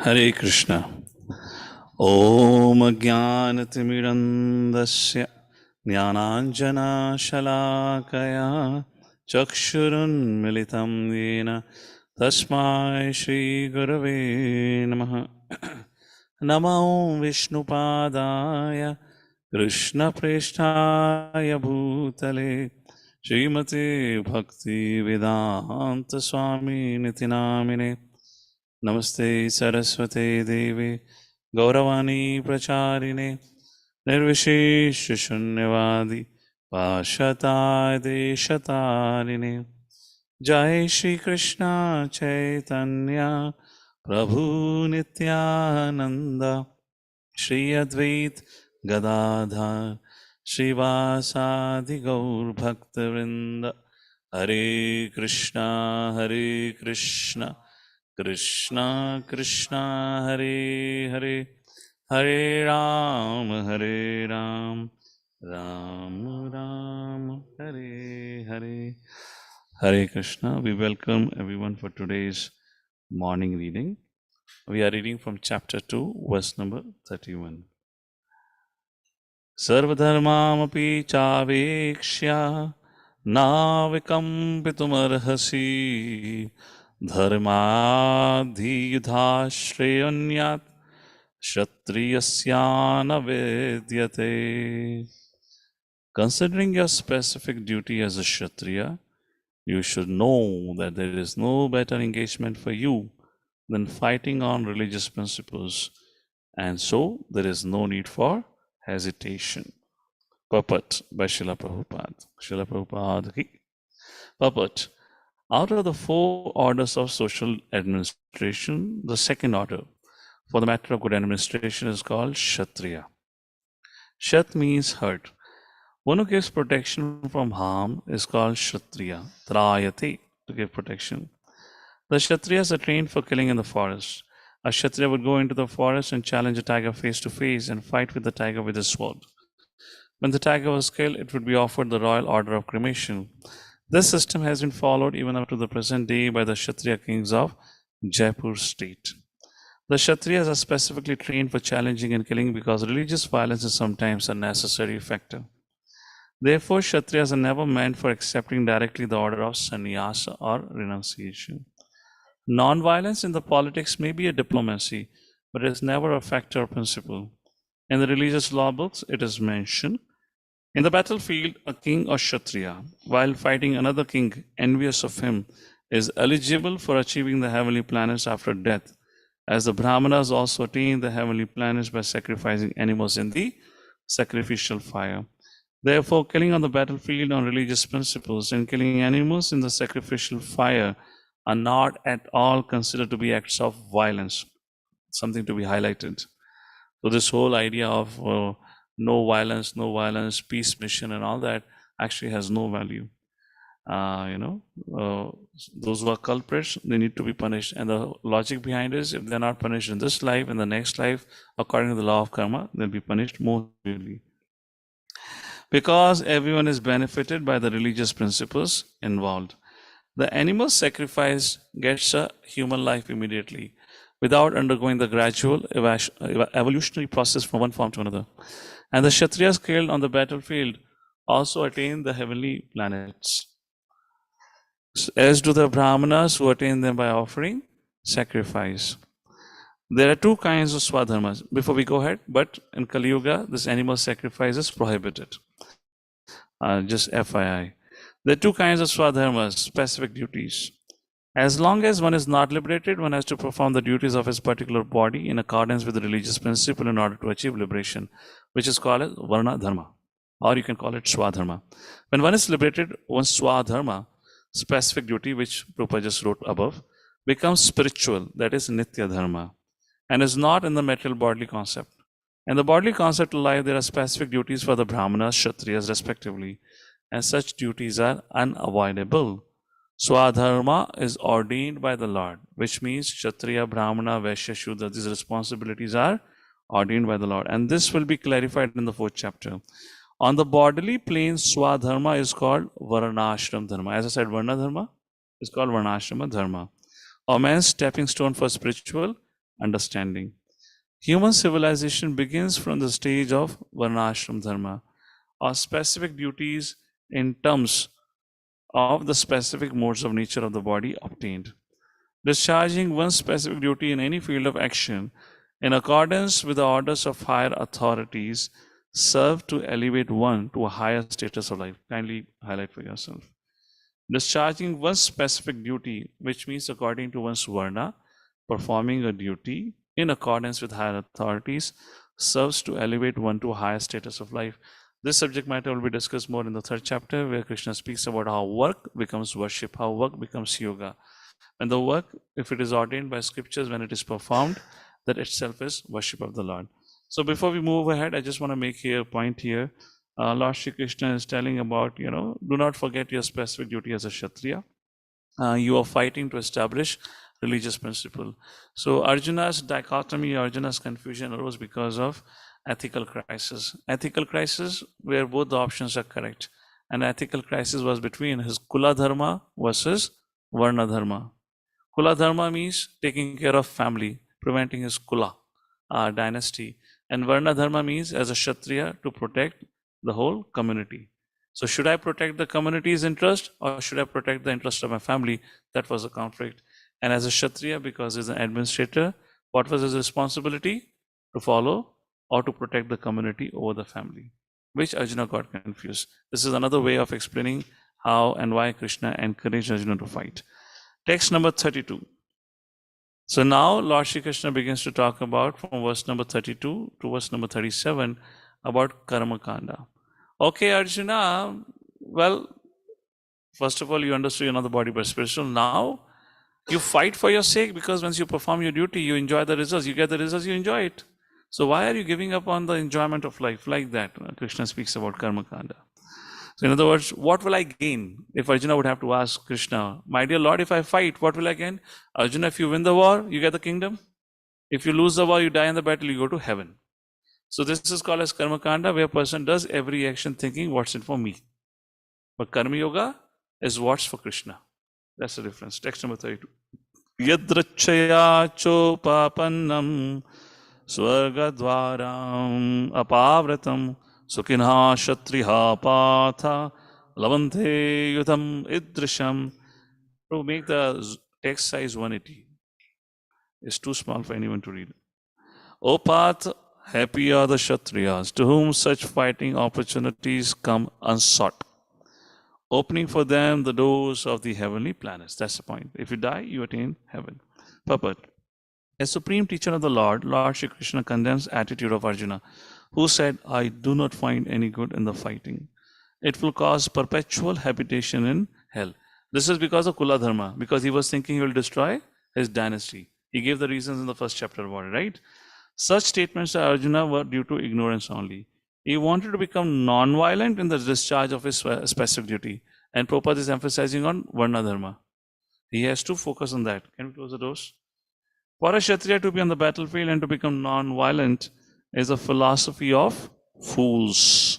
Hare Krishna. Om Jnanatimirandasya Jnananjana Shalakaya Chakshurun Militam Yena Tasmai Shri Gurave Namaha. Namo Vishnupadaya Krishna Preshtaya Bhutale Srimate Bhakti Vedanta Swami Nitinamine Namaste Saraswate Devi Gauravani Pracharine Nirvishesh Shunyavadi Pashatai Deshatarine Jai Shri Krishna Chaitanya Prabhu Nityananda Shri Advait Gadadhar Srivasadi Gaur Bhaktavrinda Hare Krishna Hare Krishna Krishna Krishna Hare Hare Hare Ram Ram Ram Hare Hare. Hare Krishna. We welcome everyone for today's morning reading. We are reading from chapter 2, verse number 31. Sarvadharmamapi chavekshya navikampitum Dharmadhiyudhashreyanyat Kshatriyasya vidyate. Considering your specific duty as a Kshatriya, you should know that there is no better engagement for you than fighting on religious principles, and so there is no need for hesitation. Purport by Srila Prabhupada. Srila Prabhupada ki purport. Out of the 4 orders of social administration, the second order for the matter of good administration is called Kshatriya. Kshat means hurt. One who gives protection from harm is called Kshatriya. Trayate, to give protection. The Kshatriyas are trained for killing in the forest. A Kshatriya would go into the forest and challenge a tiger face to face and fight with the tiger with his sword. When the tiger was killed, it would be offered the royal order of cremation. This system has been followed even up to the present day by the Kshatriya kings of Jaipur state. The Kshatriyas are specifically trained for challenging and killing because religious violence is sometimes a necessary factor. Therefore, Kshatriyas are never meant for accepting directly the order of sannyasa or renunciation. Non-violence in the politics may be a diplomacy, but it is never a factor or principle. In the religious law books, it is mentioned, in the battlefield, a king or Kshatriya, while fighting another king envious of him, is eligible for achieving the heavenly planets after death, as the Brahmanas also attain the heavenly planets by sacrificing animals in the sacrificial fire. Therefore, killing on the battlefield on religious principles and killing animals in the sacrificial fire are not at all considered to be acts of violence, something to be highlighted. So this whole idea of no violence, peace mission and all that actually has no value. Those who are culprits, they need to be punished. And the logic behind is, if they're not punished in this life, in the next life, according to the law of karma, they'll be punished more severely. Because everyone is benefited by the religious principles involved. The animal sacrifice gets a human life immediately, without undergoing the gradual evolutionary process from one form to another. And the Kshatriyas killed on the battlefield also attain the heavenly planets, as do the Brahmanas who attain them by offering sacrifice. There are 2 kinds of swadharmas. Before we go ahead, but in Kali Yuga, this animal sacrifice is prohibited. Just FYI. There are 2 kinds of swadharmas, specific duties. As long as one is not liberated, one has to perform the duties of his particular body in accordance with the religious principle in order to achieve liberation, which is called as Varna Dharma, or you can call it Swadharma. When one is liberated, one's Swadharma, specific duty, which Prabhupada just wrote above, becomes spiritual, that is Nitya Dharma, and is not in the material bodily concept. In the bodily concept of life, there are specific duties for the Brahmanas, Kshatriyas respectively, and such duties are unavoidable. Swadharma is ordained by the Lord, which means Kshatriya, Brahmana, Vaishya, Shudra, these responsibilities are ordained by the Lord. And this will be clarified in the 4th chapter. On the bodily plane, Swadharma is called Varnashram Dharma. As I said, Varna Dharma is called Varnashrama Dharma. A man's stepping stone for spiritual understanding. Human civilization begins from the stage of Varnashram Dharma, or specific duties in terms of the specific modes of nature of the body obtained. Discharging one specific duty in any field of action in accordance with the orders of higher authorities serve to elevate one to a higher status of life. Kindly highlight for yourself. Discharging one specific duty, which means according to one's varna, performing a duty in accordance with higher authorities, serves to elevate one to a higher status of life. This subject matter will be discussed more in the third chapter, where Krishna speaks about how work becomes worship, how work becomes yoga. And the work, if it is ordained by scriptures, when it is performed, that itself is worship of the Lord. So before we move ahead, I just want to make here a point here. Lord Shri Krishna is telling about, do not forget your specific duty as a Kshatriya. You are fighting to establish religious principle. So Arjuna's dichotomy, Arjuna's confusion arose because of ethical crisis. Ethical crisis where both the options are correct. And ethical crisis was between his Kula Dharma versus Varna Dharma. Kula Dharma means taking care of family, preventing his Kula, dynasty. And Varna Dharma means as a Kshatriya to protect the whole community. So should I protect the community's interest or should I protect the interest of my family? That was a conflict. And as a Kshatriya, because he's an administrator, what was his responsibility? To follow or to protect the community over the family, which Arjuna got confused. This is another way of explaining how and why Krishna encouraged Arjuna to fight. Text number 32. So now Lord Shri Krishna begins to talk about from verse number 32 to verse number 37 about Karma Kanda. Okay, Arjuna, well, first of all, you understood you're not the body but spiritual. Now you fight for your sake because once you perform your duty, you enjoy the results. You get the results, you enjoy it. So why are you giving up on the enjoyment of life like that? Krishna speaks about Karma Kanda. So in other words, what will I gain? If Arjuna would have to ask Krishna, my dear Lord, if I fight, what will I gain? Arjuna, if you win the war, you get the kingdom. If you lose the war, you die in the battle, you go to heaven. So this is called as Karma Kanda, where a person does every action thinking, what's in for me? But Karma Yoga is what's for Krishna. That's the difference. Text number 32. Yadrachaya chopapannam swargadvaram apavratam Sukhinha Kshatriha Patha Lavante Yutham Idrisham. To make the text size 180. It's too small for anyone to read. O Path, happy are the Kshatriyas, to whom such fighting opportunities come unsought, opening for them the doors of the heavenly planets. That's the point. If you die, you attain heaven. Purport. As supreme teacher of the Lord, Lord Shri Krishna condemns attitude of Arjuna, who said, I do not find any good in the fighting. It will cause perpetual habitation in hell. This is because of Kula Dharma, because he was thinking he will destroy his dynasty. He gave the reasons in the first chapter about it, right? Such statements to Arjuna were due to ignorance only. He wanted to become non-violent in the discharge of his specific duty. And Prabhupada is emphasizing on Varna Dharma. He has to focus on that. Can we close the doors? For a Kshatriya to be on the battlefield and to become non-violent is a philosophy of fools.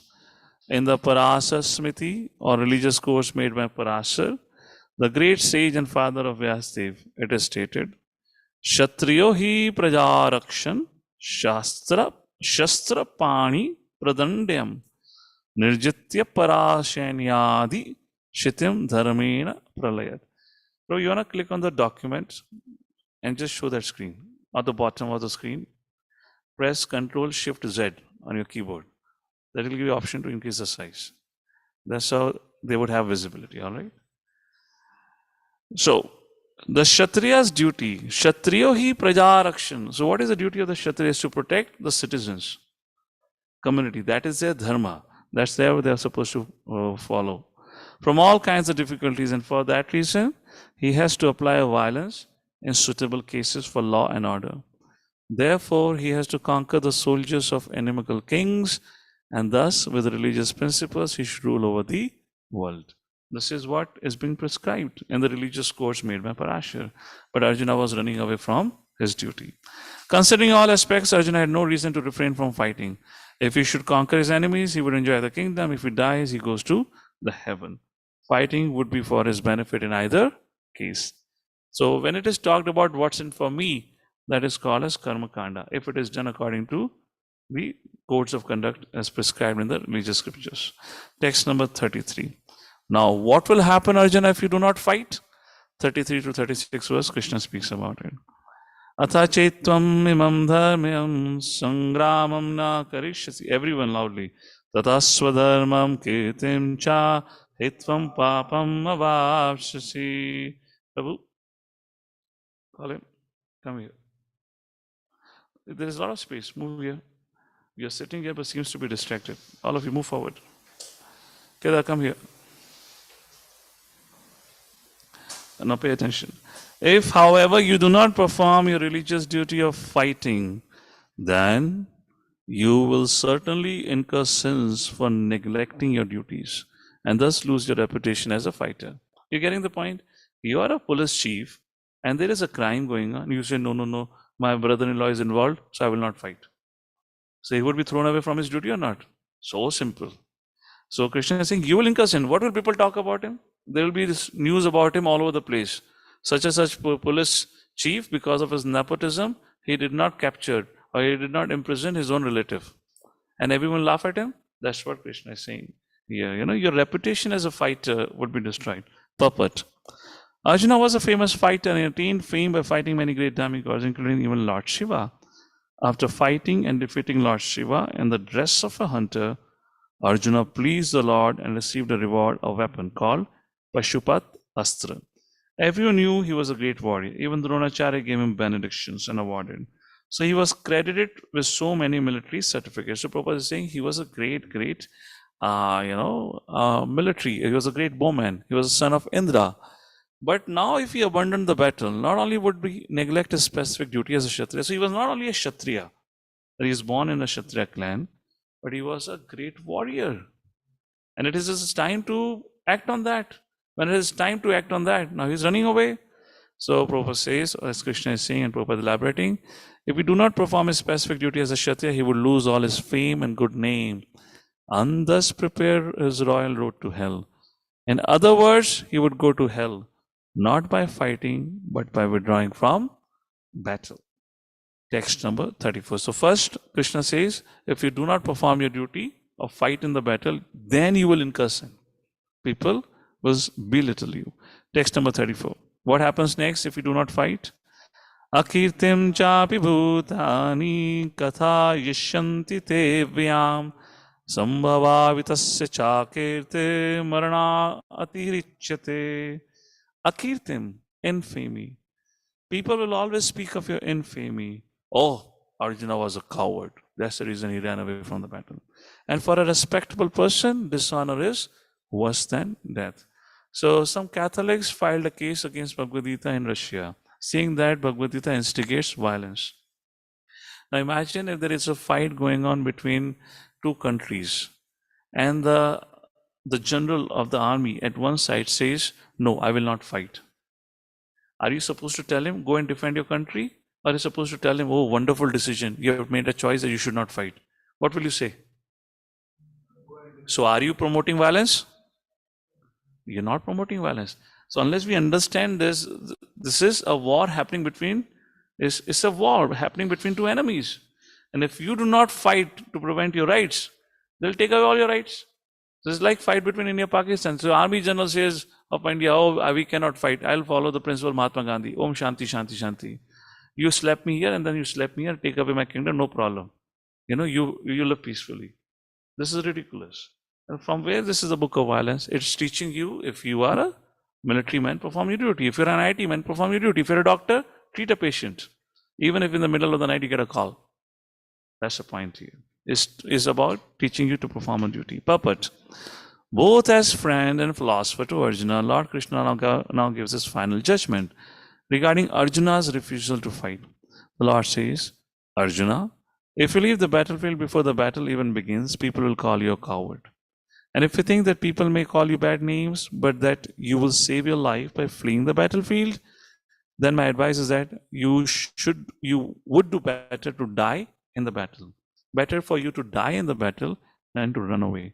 In the Parasar Smriti, or religious course made by Parasar, the great sage and father of Vyasadev, it is stated, Kshatriyo hi prajarakshan shastra pani pradandyam nirjitya parashanyadi shitim dharmena pralayat. So you want to click on the document and just show that screen. At the bottom of the screen, press Ctrl-Shift-Z on your keyboard. That will give you the option to increase the size. That's how they would have visibility, all right? So, the Kshatriya's duty, Kshatriyo hi prajarakshan. So what is the duty of the Kshatriya? To protect the citizens, community. That is their dharma. That's there they are supposed to follow. From all kinds of difficulties, and for that reason, he has to apply violence in suitable cases for law and order. Therefore, he has to conquer the soldiers of inimical kings, and thus, with religious principles, he should rule over the world. This is what is being prescribed in the religious course made by Parashar. But Arjuna was running away from his duty. Considering all aspects, Arjuna had no reason to refrain from fighting. If he should conquer his enemies, he would enjoy the kingdom. If he dies, he goes to the heaven. Fighting would be for his benefit in either case. So when it is talked about what's in for me, that is called as karma kanda, if it is done according to the codes of conduct as prescribed in the religious scriptures. Text number 33. Now, what will happen, Arjuna, if you do not fight? 33 to 36 verse, Krishna speaks about it. Atha chetvam imam dharmyam sangramam na karishyasi. Everyone loudly. Tata swadharmam kirtim cha hitvam papam avavshasi. Prabhu, call him. Come here. There is a lot of space. Move here. You are sitting here but seems to be distracted. All of you move forward. Kedar, come here. Now pay attention. If, however, you do not perform your religious duty of fighting, then you will certainly incur sins for neglecting your duties and thus lose your reputation as a fighter. You're getting the point? You are a police chief and there is a crime going on. You say, no, my brother-in-law is involved, so I will not fight. So he would be thrown away from his duty or not? So simple. So Krishna is saying, you will incur sin. What will people talk about him? There will be this news about him all over the place. Such and such police chief, because of his nepotism, he did not capture or he did not imprison his own relative. And everyone laugh at him. That's what Krishna is saying here. Your reputation as a fighter would be destroyed. Purport. Arjuna was a famous fighter and attained fame by fighting many great demigods, including even Lord Shiva. After fighting and defeating Lord Shiva in the dress of a hunter, Arjuna pleased the Lord and received a reward, a weapon called Pashupat Astra. Everyone knew he was a great warrior. Even Dronacharya gave him benedictions and awarded. So he was credited with so many military certificates. So Prabhupada is saying he was a great military. He was a great bowman. He was a son of Indra. But now if he abandoned the battle, not only would he neglect his specific duty as a Kshatriya, so he was not only a Kshatriya, that he is born in a Kshatriya clan, but he was a great warrior. And it is his time to act on that. When it is time to act on that, now he's running away. So Prabhupada says, or as Krishna is saying and Prabhupada elaborating, if he do not perform his specific duty as a Kshatriya, he would lose all his fame and good name, and thus prepare his royal road to hell. In other words, he would go to hell, not by fighting, but by withdrawing from battle. Text number 34. So first, Krishna says, if you do not perform your duty of fight in the battle, then you will incur sin. People will belittle you. Text number 34. What happens next if you do not fight? Akirtim chapi bhutani katha yishyanti te vyam sambhavavitasya chakirte marana atirichyate. Akirtim, infamy. People will always speak of your infamy. Oh, Arjuna was a coward. That's the reason he ran away from the battle. And for a respectable person, dishonor is worse than death. So some Catholics filed a case against Bhagavad Gita in Russia, saying that Bhagavad Gita instigates violence. Now imagine if there is a fight going on between two countries, and the general of the army at one side says, no, I will not fight. Are you supposed to tell him, go and defend your country? Or are you supposed to tell him, oh, wonderful decision, you have made a choice that you should not fight? What will you say? So are you promoting violence? You're not promoting violence. So unless we understand this, this is a war happening between, it's a war happening between two enemies. And if you do not fight to prevent your rights, they'll take away all your rights. So it's like fight between India and Pakistan. So army general says of India, oh, we cannot fight. I'll follow the principle of Mahatma Gandhi. Om Shanti, Shanti, Shanti. You slap me here and then you slap me here, take away my kingdom, no problem. You live peacefully. This is ridiculous. And from where this is a book of violence? It's teaching you, if you are a military man, perform your duty. If you're an IT man, perform your duty. If you're a doctor, treat a patient. Even if in the middle of the night you get a call. That's the point here. Is about teaching you to perform a duty. Purport. Both as friend and philosopher to Arjuna, Lord Krishna now gives his final judgment regarding Arjuna's refusal to fight. The Lord says, Arjuna, if you leave the battlefield before the battle even begins, people will call you a coward. And if you think that people may call you bad names, but that you will save your life by fleeing the battlefield, then my advice is that you would do better to die in the battle. Better for you to die in the battle than to run away.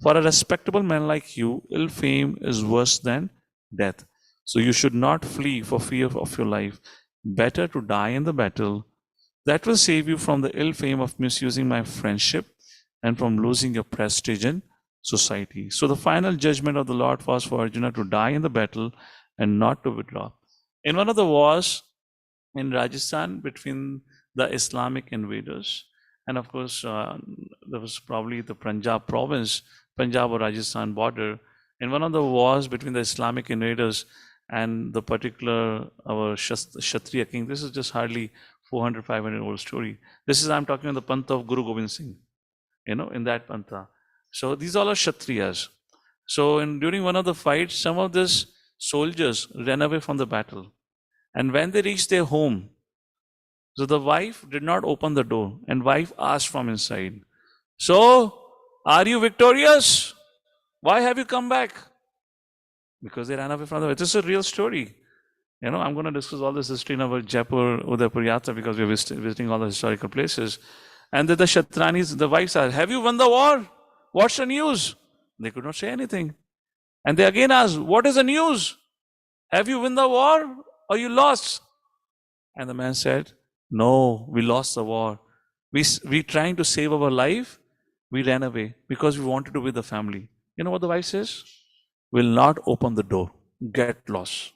For a respectable man like you, ill fame is worse than death. So you should not flee for fear of your life. Better to die in the battle. That will save you from the ill fame of misusing my friendship and from losing your prestige in society. So the final judgment of the Lord was for Arjuna to die in the battle and not to withdraw. In one of the wars in Rajasthan between the Islamic invaders, and of course, there was probably the Punjab province, Punjab or Rajasthan border. In one of the wars between the Islamic invaders and the particular our Kshatriya king, this is just hardly 400, 500 old story. This is, I'm talking on the Pantha of Guru Gobind Singh, in that Pantha. So these all are Kshatriyas. So during one of the fights, some of these soldiers ran away from the battle. And when they reached their home, so the wife did not open the door, and wife asked from inside, "So, are you victorious? Why have you come back?" Because they ran away from the. This is a real story. I'm going to discuss all this history in our Jaipur Udaipur Yatra because we're visiting all the historical places. And the Kshatranis, the wives asked, "Have you won the war? What's the news?" They could not say anything. And they again asked, "What is the news? Have you won the war or you lost?" And the man said, "No, we lost the war. We trying to save our life. We ran away because we wanted to be with the family." You know what the wife says? "Will not open the door. Get lost.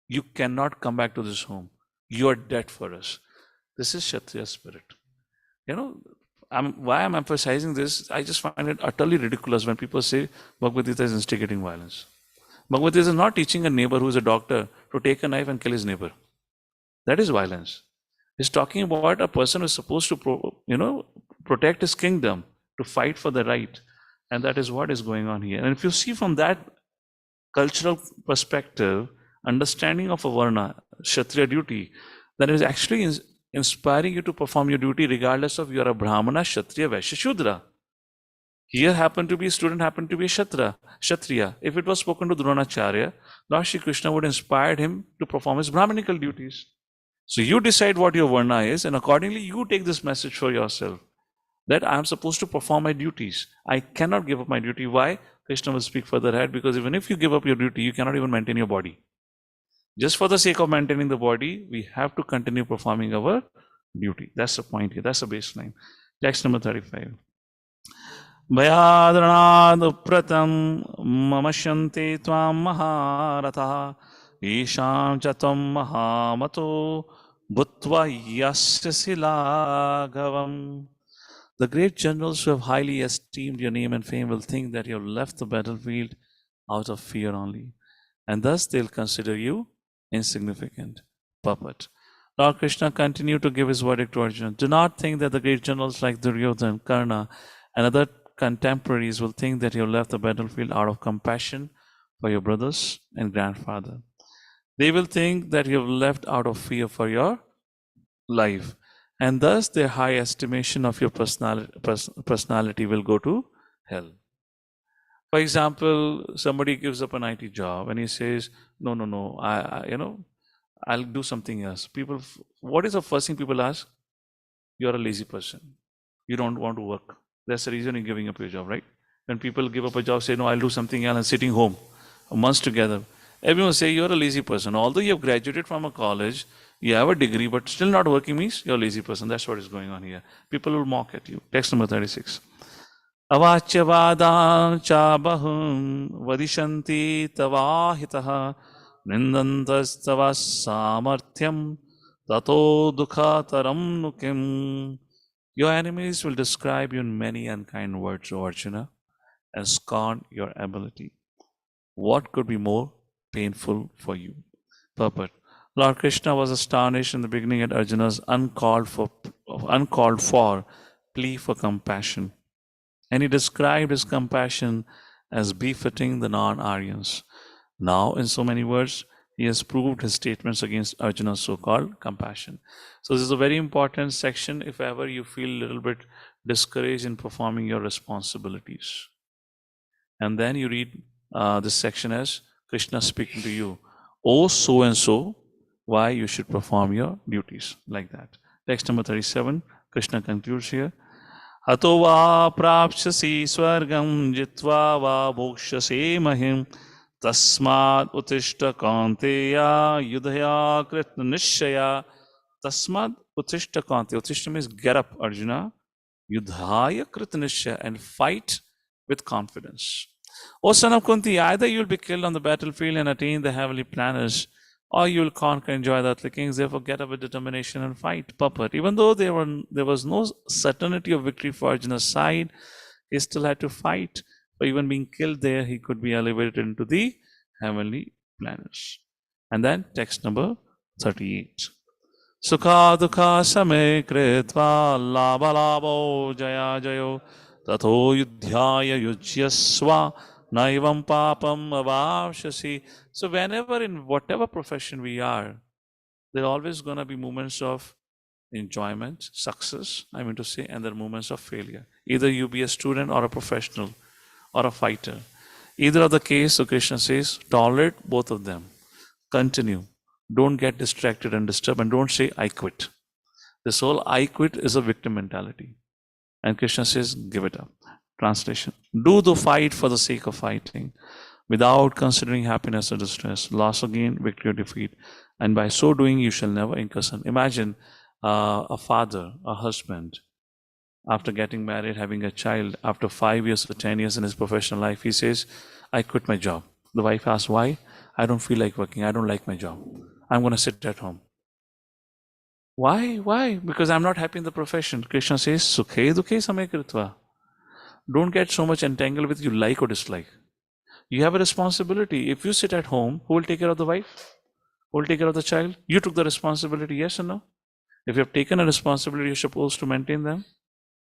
You cannot come back to this home. You are dead for us." This is Kshatriya spirit. Why I'm emphasizing this, I just find it utterly ridiculous when people say Bhagavad Gita is instigating violence. Bhagavad Gita is not teaching a neighbor who is a doctor to take a knife and kill his neighbor. That is violence. It's talking about a person who is supposed to, protect his kingdom, to fight for the right. And that is what is going on here. And if you see from that cultural perspective, understanding of a varna, Kshatriya duty, then it is actually inspiring you to perform your duty regardless of you are a Brahmana, Kshatriya, Vaishya, Shudra. Here student happened to be a Kshatriya. If it was spoken to Dronacharya, Lord Shri Krishna would inspire him to perform his Brahmanical duties. So you decide what your varna is, and accordingly you take this message for yourself, that I am supposed to perform my duties. I cannot give up my duty. Why? Krishna will speak further ahead, because even if you give up your duty, you cannot even maintain your body. Just for the sake of maintaining the body, we have to continue performing our duty. That's the point here. That's the baseline. Text number 35. Bhayadranad mamashante tvam maharatha isham chatam mahamato bhutva yasya silagavam. The great generals who have highly esteemed your name and fame will think that you have left the battlefield out of fear only, and thus they'll consider you insignificant. Puppet. Lord Krishna continued to give his verdict to Arjuna. Do not think that the great generals like Duryodhana, Karna, and other contemporaries will think that you have left the battlefield out of compassion for your brothers and grandfather. They will think that you have left out of fear for your life, and thus their high estimation of your personality will go to hell. For example, somebody gives up an IT job and he says, no, I'll do something else. What is the first thing people ask? You're a lazy person. You don't want to work. That's the reason you're giving up your job, right? When people give up a job, say, no, I'll do something else, and sitting home months together. Everyone say, you're a lazy person. Although you have graduated from a college, you have a degree, but still not working means you're a lazy person. That's what is going on here. People will mock at you. Text number 36. Avachyavadam cha bahum vadishanti tavahitaha nindantas samarthyam tato dukha taram nukim. Your enemies will describe you in many unkind words, O Arjuna, and scorn your ability. What could be more painful for you? Purport. Lord Krishna was astonished in the beginning at Arjuna's uncalled for plea for compassion. And he described his compassion as befitting the non-Aryans. Now, in so many words, he has proved his statements against Arjuna's so-called compassion. So this is a very important section if ever you feel a little bit discouraged in performing your responsibilities. And then you read this section as Krishna speaking to you. Oh, so-and-so, why you should perform your duties. Like that. Text number 37, Krishna concludes here. Hato va prapshasi swargam jitva va bhokshase mahim Tasmad utishta kanteya yudhaya kritna nishaya. Tasmad utishta kanteya. Utishta means get up, Arjuna. Yudhaya kritna nishaya, and fight with confidence. O son of Kunti, either you will be killed on the battlefield and attain the heavenly planets, or you will conquer and enjoy the earthly kings. Therefore, get up with determination and fight. Purport. Even though there was no certainty of victory for Arjuna's side, he still had to fight. For even being killed there, he could be elevated into the heavenly planets. And then text number 38. Sukha dukha same kritva labha labho jaya jayo tato yudhyaya yujyasva naivam papam avavshasi. So whenever in whatever profession we are, there are always going to be moments of enjoyment, success, I mean to say, and there are moments of failure. Either you be a student or a professional or a fighter. Either of the case, so Krishna says, tolerate both of them. Continue. Don't get distracted and disturbed, and don't say, I quit. This whole I quit is a victim mentality. And Krishna says, give it up. Translation. Do the fight for the sake of fighting, without considering happiness or distress, loss or gain, victory or defeat. And by so doing, you shall never incur sin. Imagine a father, a husband, after getting married, having a child, after 5 years or 10 years in his professional life, he says, I quit my job. The wife asks, why? I don't feel like working. I don't like my job. I'm going to sit at home. Why? Why? Because I'm not happy in the profession. Krishna says, Sukhe dukhe same kritva. Don't get so much entangled with you like or dislike. You have a responsibility. If you sit at home, who will take care of the wife? Who will take care of the child? You took the responsibility, yes or no? If you have taken a responsibility, you're supposed to maintain them.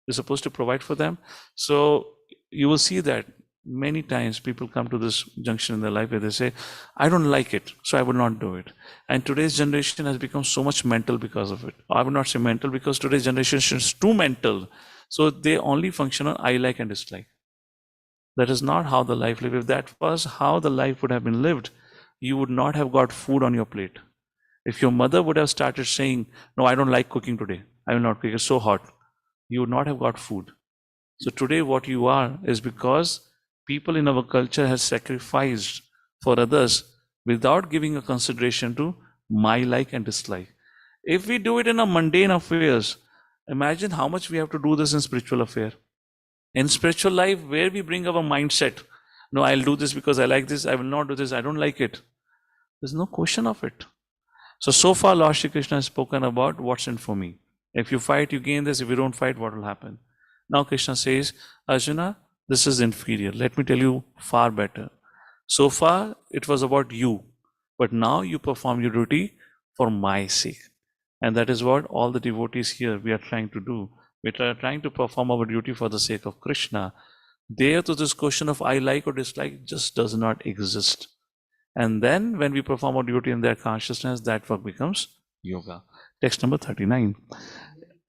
You're supposed to provide for them. So you will see that many times people come to this junction in their life where they say, I don't like it, so I will not do it. And today's generation has become so much mental because of it. I would not say mental because today's generation is too mental. So they only function on I like and dislike. That is not how the life lived. If that was how the life would have been lived, you would not have got food on your plate. If your mother would have started saying, no, I don't like cooking today, I will not cook, it's so hot, you would not have got food. So today what you are is because people in our culture have sacrificed for others without giving a consideration to my like and dislike. If we do it in a mundane affairs, imagine how much we have to do this in spiritual affair. In spiritual life, where we bring our mindset, no, I'll do this because I like this, I will not do this, I don't like it. There's no question of it. So far Lord Shri Krishna has spoken about what's in for me. If you fight, you gain this. If you don't fight, what will happen? Now Krishna says, Arjuna, this is inferior. Let me tell you far better. So far, it was about you. But now you perform your duty for my sake. And that is what all the devotees here we are trying to do. We are trying to perform our duty for the sake of Krishna. There to this question of I like or dislike just does not exist. And then when we perform our duty in their consciousness, that work becomes yoga. Text number 39.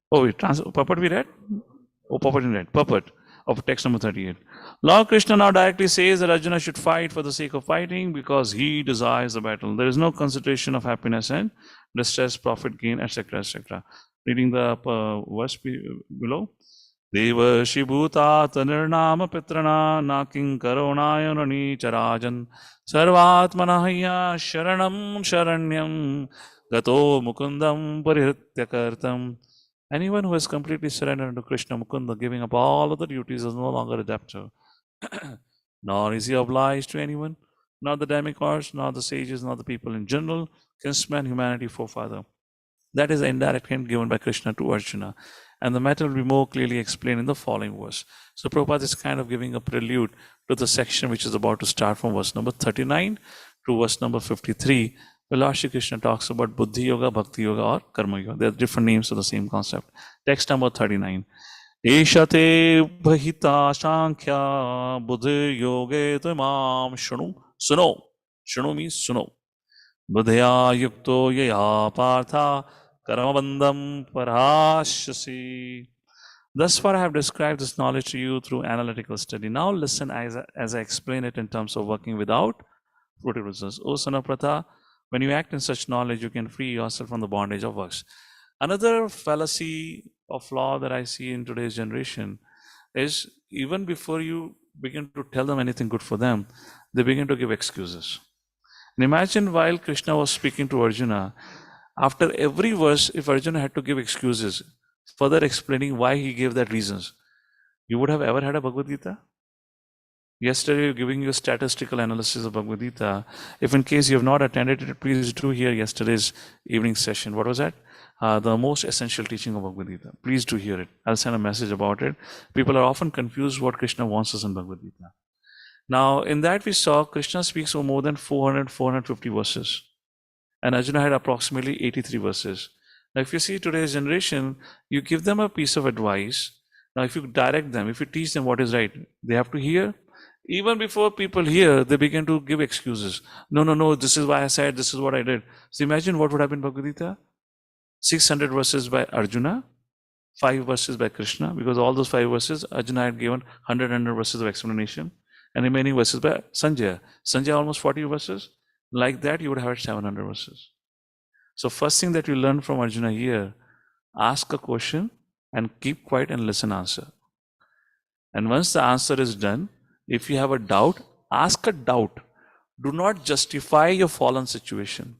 Oh, Purport we read? Oh, Purport we read. Purport of text number 38. Lord Krishna now directly says that Arjuna should fight for the sake of fighting because he desires the battle. There is no consideration of happiness and distress, profit, gain, etc., etc. Reading the verse below. Devashi bhutat nirnama pitrana naking karonayonani charajan sarvatmanahya sharanam sharanyam gato mukundam parihrityakartam. Anyone who has completely surrendered to Krishna Mukunda, giving up all other duties, is no longer a debtor. Nor is he obliged to anyone, not the demigods, not the sages, not the people in general, kinsman, humanity, forefather. That is the indirect hint given by Krishna to Arjuna. And the matter will be more clearly explained in the following verse. So Prabhupada is kind of giving a prelude to the section which is about to start from verse number 39 to verse number 53, where Lord Shri Krishna talks about Buddhi Yoga, Bhakti Yoga, or Karma Yoga. There are different names for the same concept. Text number 39. Eshate bhahita sankhya buddhi yoge tamam shunu. Suno. Shunu means suno. Buddhya yukto yaya partha karamabandham parashasi. Thus far I have described this knowledge to you through analytical study. Now listen as I explain it in terms of working without fruitive results. O son of Pratha, when you act in such knowledge, you can free yourself from the bondage of works. Another fallacy or flaw that I see in today's generation is even before you begin to tell them anything good for them, they begin to give excuses. And imagine while Krishna was speaking to Arjuna, after every verse, if Arjuna had to give excuses, further explaining why he gave that reasons, you would have ever had a Bhagavad Gita? Yesterday, giving you a statistical analysis of Bhagavad Gita. If in case you have not attended it, please do hear yesterday's evening session. What was that? The most essential teaching of Bhagavad Gita. Please do hear it. I'll send a message about it. People are often confused what Krishna wants us in Bhagavad Gita. Now, in that we saw Krishna speaks for more than 450 verses. And Arjuna had approximately 83 verses. Now, if you see today's generation, you give them a piece of advice. Now, if you direct them, if you teach them what is right, they have to hear. Even before people hear, they begin to give excuses. No, this is why I said, this is what I did. So imagine what would have been Bhagavad Gita. 600 verses by Arjuna, 5 verses by Krishna, because all those 5 verses, Arjuna had given 100 verses of explanation, and remaining verses by Sanjaya. Sanjaya almost 40 verses. Like that, you would have had 700 verses. So first thing that you learn from Arjuna here, ask a question and keep quiet and listen answer. And once the answer is done, if you have a doubt, ask a doubt. Do not justify your fallen situation.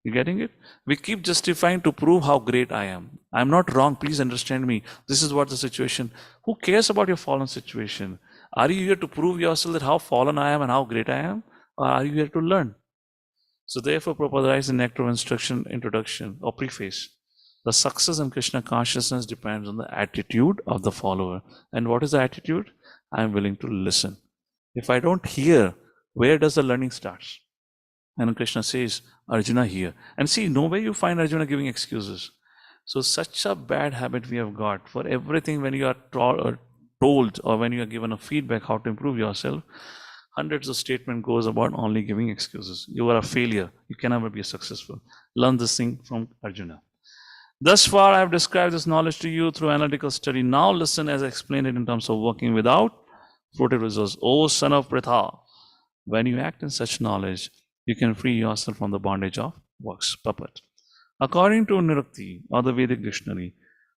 You getting it? We keep justifying to prove how great I am. I'm not wrong. Please understand me. This is what the situation. Who cares about your fallen situation? Are you here to prove yourself that how fallen I am and how great I am? Or are you here to learn? So therefore, Prabhupada writes in Nectar of Instruction, introduction or preface. The success in Krishna consciousness depends on the attitude of the follower. And what is the attitude? I am willing to listen. If I don't hear, where does the learning start? And Krishna says, Arjuna here. And see, nowhere you find Arjuna giving excuses. So such a bad habit we have got. For everything when you are told or when you are given a feedback how to improve yourself, hundreds of statements goes about only giving excuses. You are a failure. You can never be successful. Learn this thing from Arjuna. Thus far, I have described this knowledge to you through analytical study. Now listen as I explain it in terms of working without fruitive results. O son of Pritha, when you act in such knowledge, you can free yourself from the bondage of works. Puppet. According to Nirukti or the Vedic dictionary,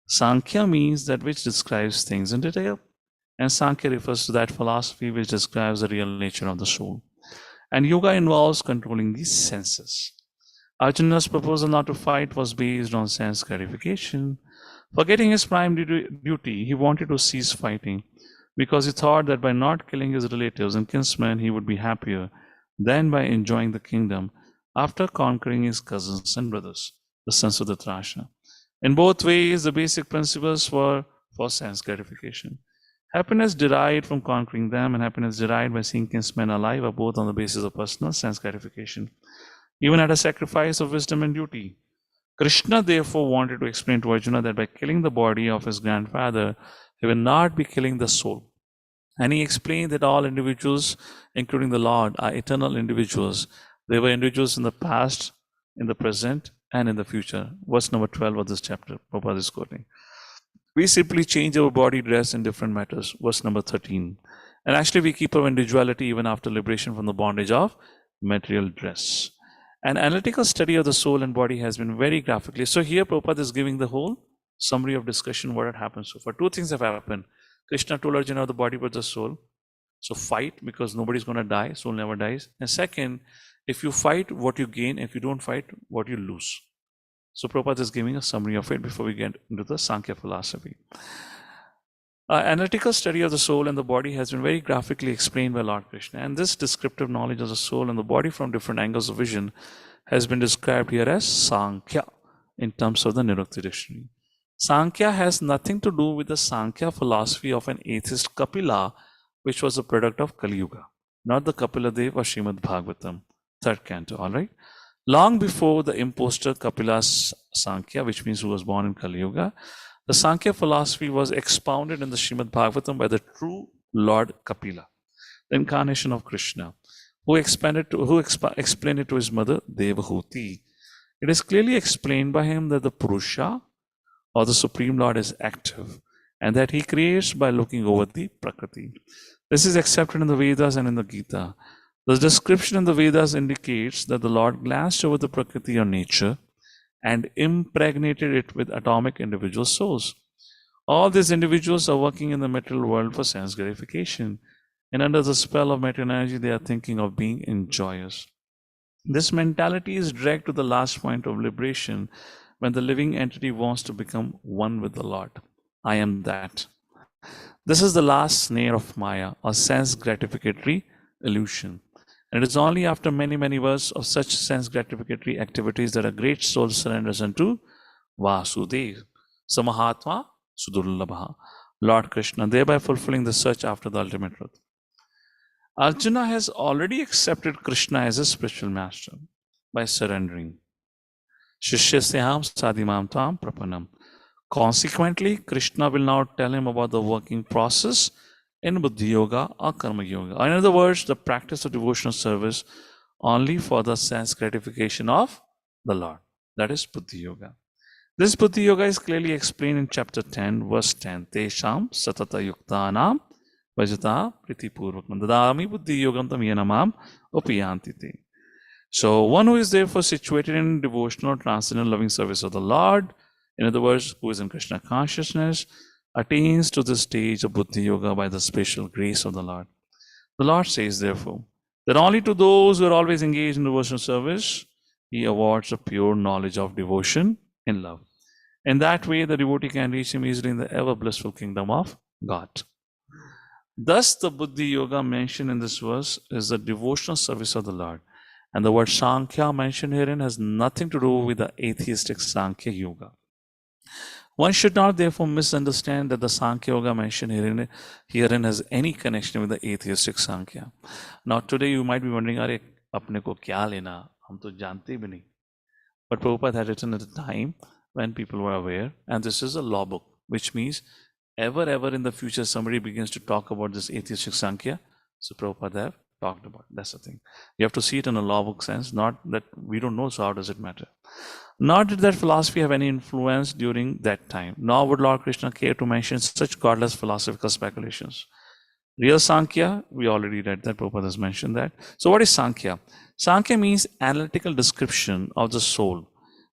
Sankhya means that which describes things in detail, and Sankhya refers to that philosophy which describes the real nature of the soul. And yoga involves controlling the senses. Arjuna's proposal not to fight was based on sense gratification. Forgetting his prime duty, he wanted to cease fighting because he thought that by not killing his relatives and kinsmen, he would be happier than by enjoying the kingdom after conquering his cousins and brothers, the sons of Dhritarashtra. In both ways, the basic principles were for sense gratification. Happiness derived from conquering them and happiness derived by seeing kinsmen alive are both on the basis of personal sense gratification, even at a sacrifice of wisdom and duty. Krishna therefore wanted to explain to Arjuna that by killing the body of his grandfather, he will not be killing the soul. And he explained that all individuals, including the Lord, are eternal individuals. They were individuals in the past, in the present, and in the future. Verse number 12 of this chapter, Prabhupada is quoting. We simply change our body dress in different matters. Verse number 13. And actually we keep our individuality even after liberation from the bondage of material dress. An analytical study of the soul and body has been very graphically. So here Prabhupada is giving the whole summary of discussion what had happened so far. 2 things have happened. Krishna told Arjuna the body was the soul. So fight because nobody's going to die. Soul never dies. And second, if you fight, what you gain. If you don't fight, what you lose. So Prabhupada is giving a summary of it before we get into the Sankhya philosophy. Analytical study of the soul and the body has been very graphically explained by Lord Krishna. And this descriptive knowledge of the soul and the body from different angles of vision has been described here as Sankhya in terms of the Nirukti dictionary. Sankhya has nothing to do with the Sankhya philosophy of an atheist Kapila, which was a product of Kali Yuga, not the Kapila Dev or Srimad Bhagavatam, 3rd canto, all right? Long before the impostor Kapila's Sankhya, which means who was born in Kali Yuga, the Sankhya philosophy was expounded in the Srimad Bhagavatam by the true Lord Kapila, the incarnation of Krishna, who explained it to his mother Devahuti. It is clearly explained by him that the Purusha or the Supreme Lord is active and that he creates by looking over the Prakriti. This is accepted in the Vedas and in the Gita. The description in the Vedas indicates that the Lord glanced over the Prakriti or nature and impregnated it with atomic individual souls. All these individuals are working in the material world for sense gratification. and under the spell of material energy, they are thinking of being enjoyers. This mentality is dragged to the last point of liberation when the living entity wants to become one with the Lord. I am that. This is the last snare of Maya, or sense gratificatory illusion. And it is only after many, many years of such sense gratificatory activities that a great soul surrenders unto Vasudev, Samahatma Sudurlabha, Lord Krishna, thereby fulfilling the search after the ultimate truth. Arjuna has already accepted Krishna as his spiritual master by surrendering. Shishyasya sadimam tam prapanam. Consequently, Krishna will now tell him about the working process in Buddhi Yoga or Karma Yoga. In other words, the practice of devotional service only for the sense gratification of the Lord. That is Buddhi Yoga. This Buddhi Yoga is clearly explained in chapter 10, verse 10. Tesham satata yuktanam vajata pritipurvakam dadami buddhi yogam tam yenamam upiyantite. So one who is therefore situated in devotional, transcendental, loving service of the Lord, in other words, who is in Krishna consciousness, attains to the stage of Buddhi Yoga by the special grace of the Lord. The Lord says, therefore, that only to those who are always engaged in devotional service, He awards a pure knowledge of devotion and love. In that way, the devotee can reach Him easily in the ever blissful kingdom of God. Thus, the Buddhi Yoga mentioned in this verse is the devotional service of the Lord. And the word Sankhya mentioned herein has nothing to do with the atheistic Sankhya Yoga. One should not therefore misunderstand that the Sankhya Yoga mentioned herein has any connection with the atheistic Sankhya. Now today you might be wondering, "Arey, apne ko kya lena? Hum to jante bhi nahi." But Prabhupada had written at a time when people were aware, and this is a law book, which means ever in the future somebody begins to talk about this atheistic Sankhya, so Prabhupada have talked about. That's the thing. You have to see it in a law book sense, not that we don't know, so how does it matter? Nor did that philosophy have any influence during that time, nor would Lord Krishna care to mention such godless philosophical speculations. Real Sankhya, we already read that, Prabhupada has mentioned that. So what is Sankhya? Sankhya means analytical description of the soul,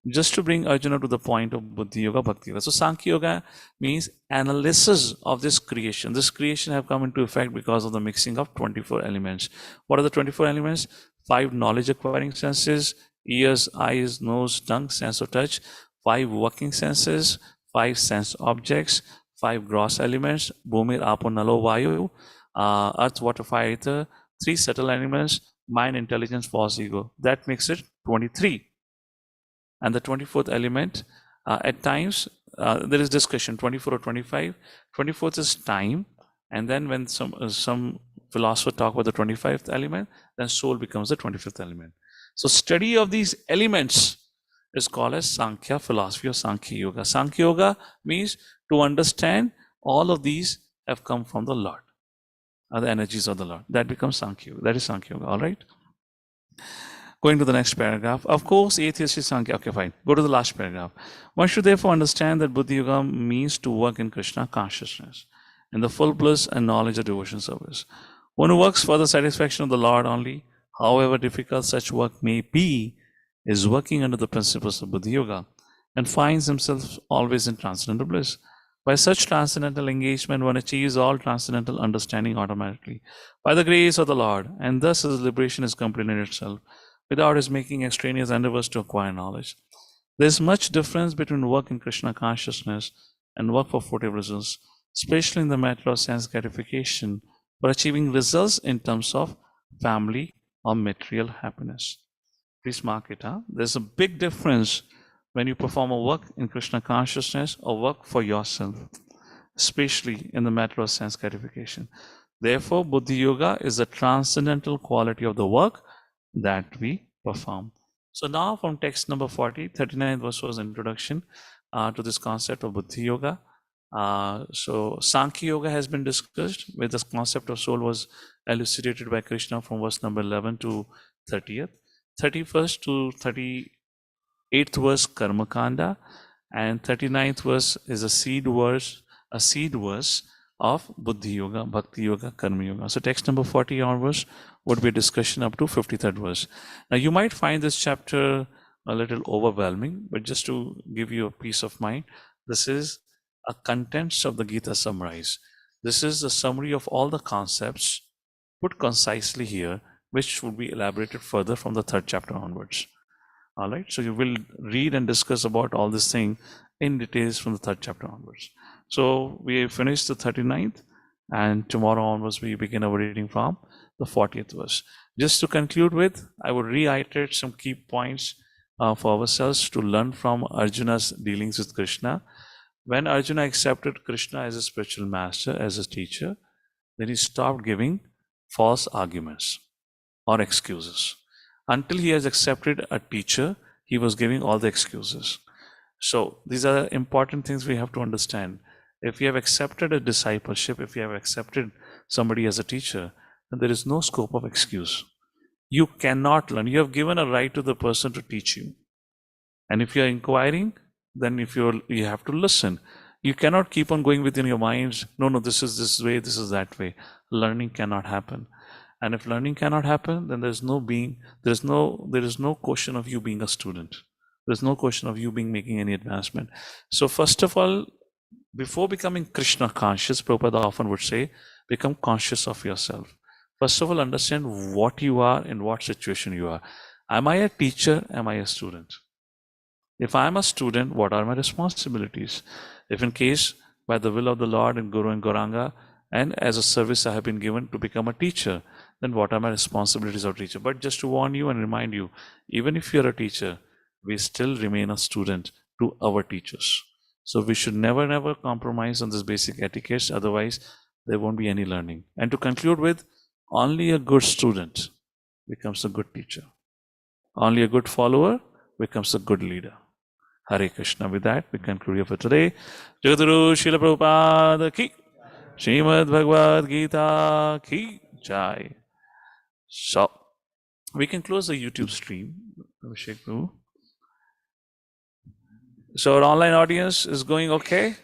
just to bring Arjuna to the point of Buddhi Yoga, Bhakti Yoga. So Sankhya Yoga means analysis of this creation. This creation have come into effect because of the mixing of 24 elements. What are the 24 elements? 5 knowledge acquiring senses, ears, eyes, nose, tongue, sense of touch, 5 working senses, 5 sense objects, 5 gross elements, Bhumir, Apo, Nalo, Vayu, earth, water, fire, ether, 3 subtle elements, mind, intelligence, false ego. That makes it 23. And the 24th element, at times, there is discussion, 24 or 25. 24th is time. And then when some philosopher talk about the 25th element, then soul becomes the 25th element. So study of these elements is called as Sankhya philosophy or Sankhya Yoga. Sankhya Yoga means to understand all of these have come from the Lord, are the energies of the Lord. That becomes Sankhya Yoga. That is Sankhya Yoga, all right? Going to the next paragraph. Of course, atheist is Sankhya. Okay, fine. Go to the last paragraph. One should therefore understand that Buddhi Yoga means to work in Krishna consciousness, in the full bliss and knowledge of devotion service. One who works for the satisfaction of the Lord only, however difficult such work may be, is working under the principles of Buddhi Yoga and finds himself always in transcendental bliss. By such transcendental engagement, one achieves all transcendental understanding automatically by the grace of the Lord, and thus his liberation is complete in itself, without his making extraneous endeavors to acquire knowledge. There is much difference between work in Krishna consciousness and work for fruitive results, especially in the matter of sense gratification, for achieving results in terms of family or material happiness. Please mark it. There's a big difference when you perform a work in Krishna consciousness or work for yourself, especially in the matter of sense gratification. Therefore, Buddhi Yoga is the transcendental quality of the work that we perform. So now from text number 40, 39th verse was introduction to this concept of Buddhi Yoga. So Sankhya Yoga has been discussed, where the concept of soul was elucidated by Krishna from verse number 11 to 30th. 31st to 38th verse Karma Kanda, and 39th verse is a seed verse of Buddhi Yoga, Bhakti Yoga, Karma Yoga. So text number 40 onwards would be a discussion up to 53rd verse. Now you might find this chapter a little overwhelming, but just to give you a peace of mind, this is a contents of the Gita summarized. This is a summary of all the concepts put concisely here, which would be elaborated further from the 3rd chapter onwards. All right, so you will read and discuss about all this thing in details from the 3rd chapter onwards. So we finished the 39th, and tomorrow onwards we begin our reading from the 40th verse. Just to conclude with, I would reiterate some key points for ourselves to learn from Arjuna's dealings with Krishna. When Arjuna accepted Krishna as a spiritual master, as a teacher, then he stopped giving false arguments or excuses. Until he has accepted a teacher, he was giving all the excuses. So these are important things we have to understand. If you have accepted a discipleship, if you have accepted somebody as a teacher, then there is no scope of excuse. You cannot learn. You have given a right to the person to teach you. And if you are inquiring, then you have to listen. You cannot keep on going within your minds, no, this is this way, this is that way. Learning cannot happen. And if learning cannot happen, then there is no question of you being a student. There's no question of you making any advancement. So first of all, before becoming Krishna conscious, Prabhupada often would say, become conscious of yourself. First of all, understand what you are, in what situation you are. Am I a teacher? Am I a student? If I am a student, what are my responsibilities? If in case, by the will of the Lord and Guru and Gauranga, and as a service I have been given to become a teacher, then what are my responsibilities of teacher? But just to warn you and remind you, even if you're a teacher, we still remain a student to our teachers. So we should never compromise on this basic etiquette, otherwise there won't be any learning. And to conclude with, only a good student becomes a good teacher. Only a good follower becomes a good leader. Hare Krishna. With that, we conclude here for today. Jagadguru Srila Prabhupada ki, Srimad Bhagavad Gita ki jai. So, we can close the YouTube stream. Abhishek Prabhu. So our online audience is going okay?